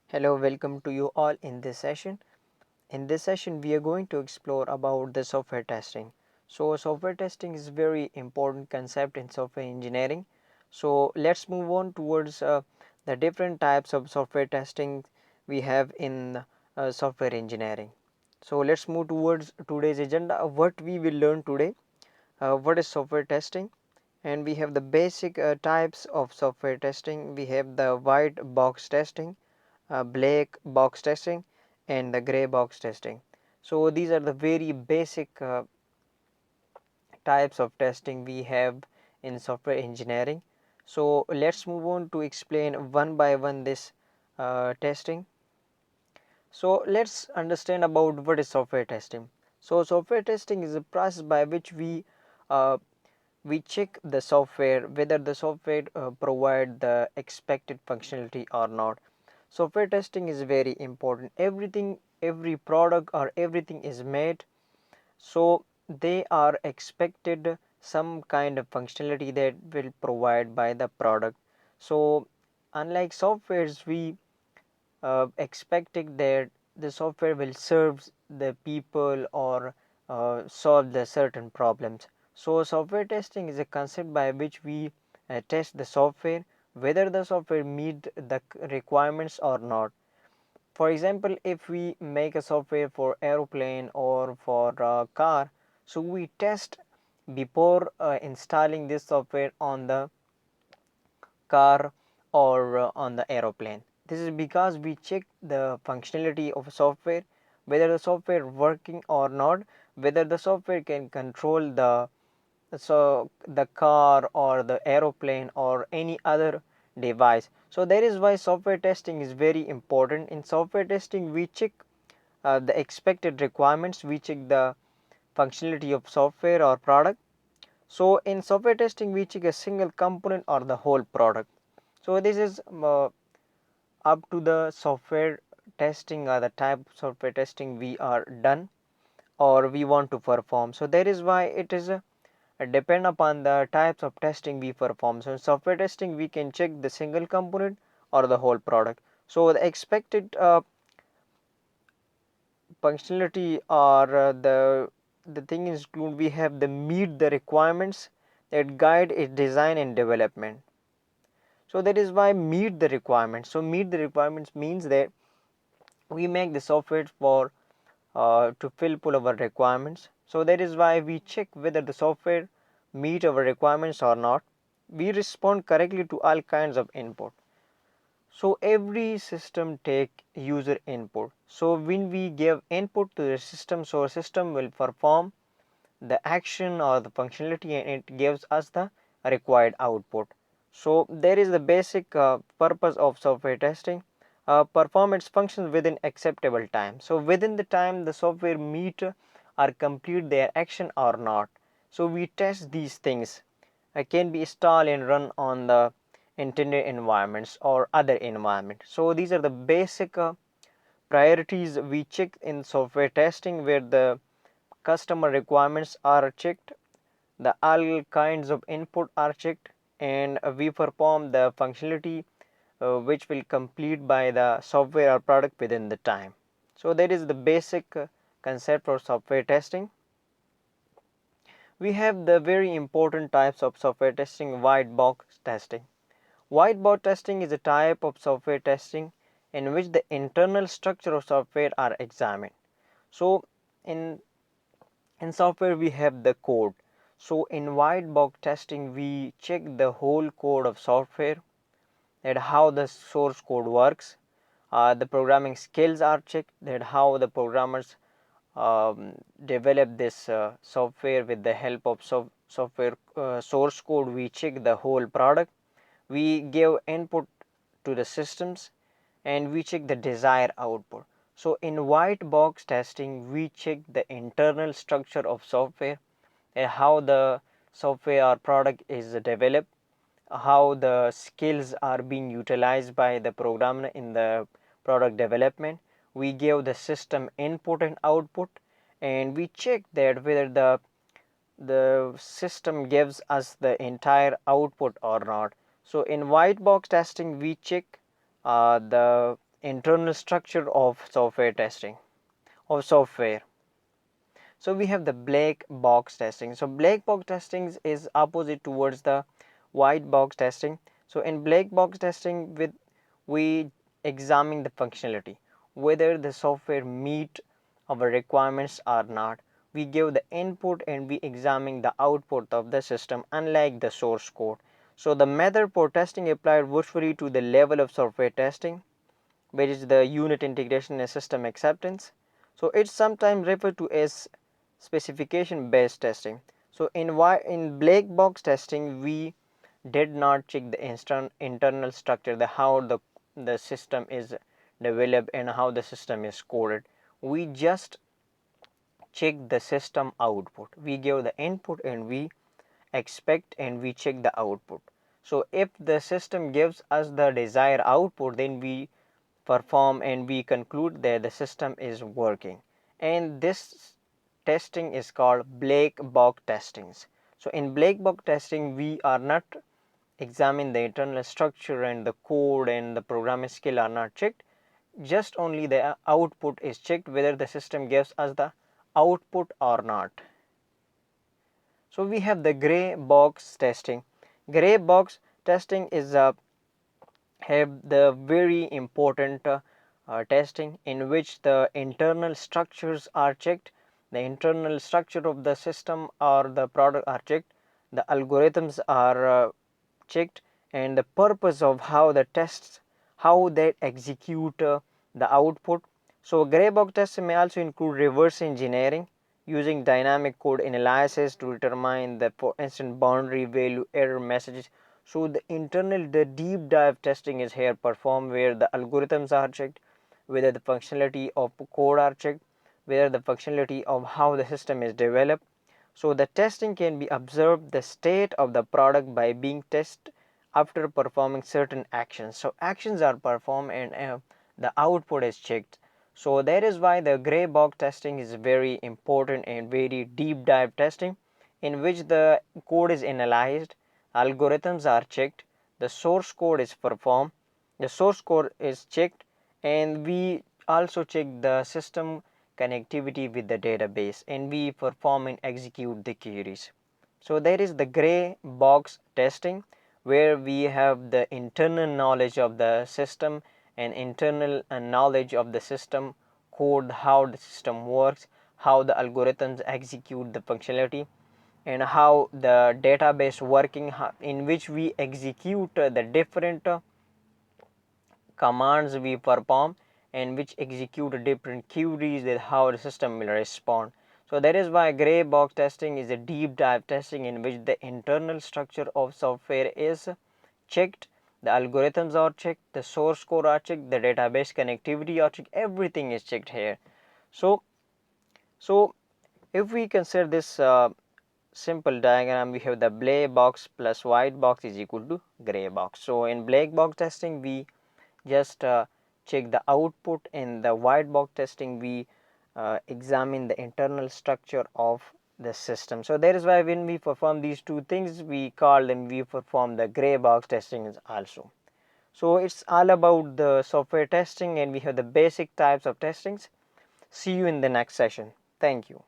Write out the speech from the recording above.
Hello, welcome to you all in this session. In this session, we are going to explore about the software testing. So, software testing is a very important concept in software engineering. So, let's move on towards the different types of software testing we have in software engineering. So, let's move towards today's agenda. What we will learn today, what is software testing, and we have the basic types of software testing. We have the white box testing, black box testing, and the gray box testing. So these are the very basic types of testing we have in software engineering. So let's move on to explain one by one this testing. So let's understand about what is software testing. So software testing is a process by which we check the software whether the software provide the expected functionality or not. Software testing is very important. Every product or everything is made, so they are expected some kind of functionality that will provide by the product. So unlike softwares, we expecting that the software will serve the people or solve the certain problems. So software testing is a concept by which we test the software whether the software meet the requirements or not. For example, if we make a software for aeroplane or for a car, so we test before installing this software on the car or on the aeroplane. This is because we check the functionality of software, whether the software working or not, whether the software can control the car or the aeroplane or any other device. So that is why software testing is very important. In software testing, we check the expected requirements, we check the functionality of software or product. So in software testing, we check a single component or the whole product. So this is up to the software testing or the type of software testing we are done or we want to perform. So that is why it is depend upon the types of testing we perform. So in software testing, we can check the single component or the whole product. So the expected functionality or the thing is include, we have the meet the requirements that guide its design and development. So that is why meet the requirements. So meet the requirements means that we make the software for to fulfill our requirements. So that is why we check whether the software meet our requirements or not. We respond correctly to all kinds of input. So every system take user input. So when we give input to the system, so system will perform the action or the functionality and it gives us the required output. So there is the basic purpose of software testing. Perform its functions within acceptable time. So within the time the software meet or complete their action or not. So we test these things. Can be installed and run on the intended environments or other environment. So these are the basic priorities we check in software testing, where the customer requirements are checked, the all kinds of input are checked, and we perform the functionality which will complete by the software or product within the time. So that is the basic concept for software testing. We have the very important types of software testing. White box testing. White box testing is a type of software testing in which the internal structure of software are examined. So in software we have the code. So in white box testing, we check the whole code of software, that how the source code works. The programming skills are checked, that how the programmers develop this software with the help of software source code. We check the whole product, we give input to the systems, and we check the desired output. So in white box testing, we check the internal structure of software and how the software or product is developed, how the skills are being utilized by the programmer in the product development. We give the system input and output, and we check that whether the system gives us the entire output or not. So in white box testing, we check the internal structure of software testing of software. So we have the black box testing. So black box testing is opposite towards the white box testing. So in black box testing we examine the functionality, whether the software meet our requirements or not. We give the input and we examine the output of the system, unlike the source code. So the method for testing applied virtually to the level of software testing, which is the unit integration and system acceptance. So it's sometimes referred to as specification based testing. So in black box testing we did not check the internal structure, the how the system is developed and how the system is coded. We just check the system output. We give the input and we expect and we check the output. So if the system gives us the desired output, then we perform and we conclude that the system is working. And this testing is called black box testings. So in black box testing we are not examine the internal structure and the code and the programming skill are not checked, just only the output is checked, whether the system gives us the output or not. So we have the gray box testing. Gray box testing is have the very important testing in which the internal structures are checked, the internal structure of the system or the product are checked, the algorithms are checked, and the purpose of how the tests, how they execute the output. So gray box tests may also include reverse engineering using dynamic code analysis to determine the, for instance, boundary value error messages. So the deep dive testing is here performed, where the algorithms are checked, whether the functionality of code are checked, whether the functionality of how the system is developed. So the testing can be observed the state of the product by being tested after performing certain actions. So actions are performed and the output is checked. So that is why the gray box testing is very important and very deep dive testing, in which the code is analyzed, algorithms are checked, the source code is performed, the source code is checked, and we also check the system connectivity with the database, and we perform and execute the queries. So there is the gray box testing, where we have the internal knowledge of the system and internal knowledge of the system code, how the system works, how the algorithms execute the functionality, and how the database working, in which we execute the different commands we perform, and which execute different queries, that how the system will respond. So that is why gray box testing is a deep dive testing, in which the internal structure of software is checked, the algorithms are checked, the source code are checked, the database connectivity are checked, everything is checked here. So if we consider this simple diagram, we have the black box plus white box is equal to gray box. So in black box testing we just check the output, in the white box testing we examine the internal structure of the system. So that is why when we perform these two things, we call them, we perform the gray box testing also. So it's all about the software testing, and we have the basic types of testings. See you in the next session. Thank you.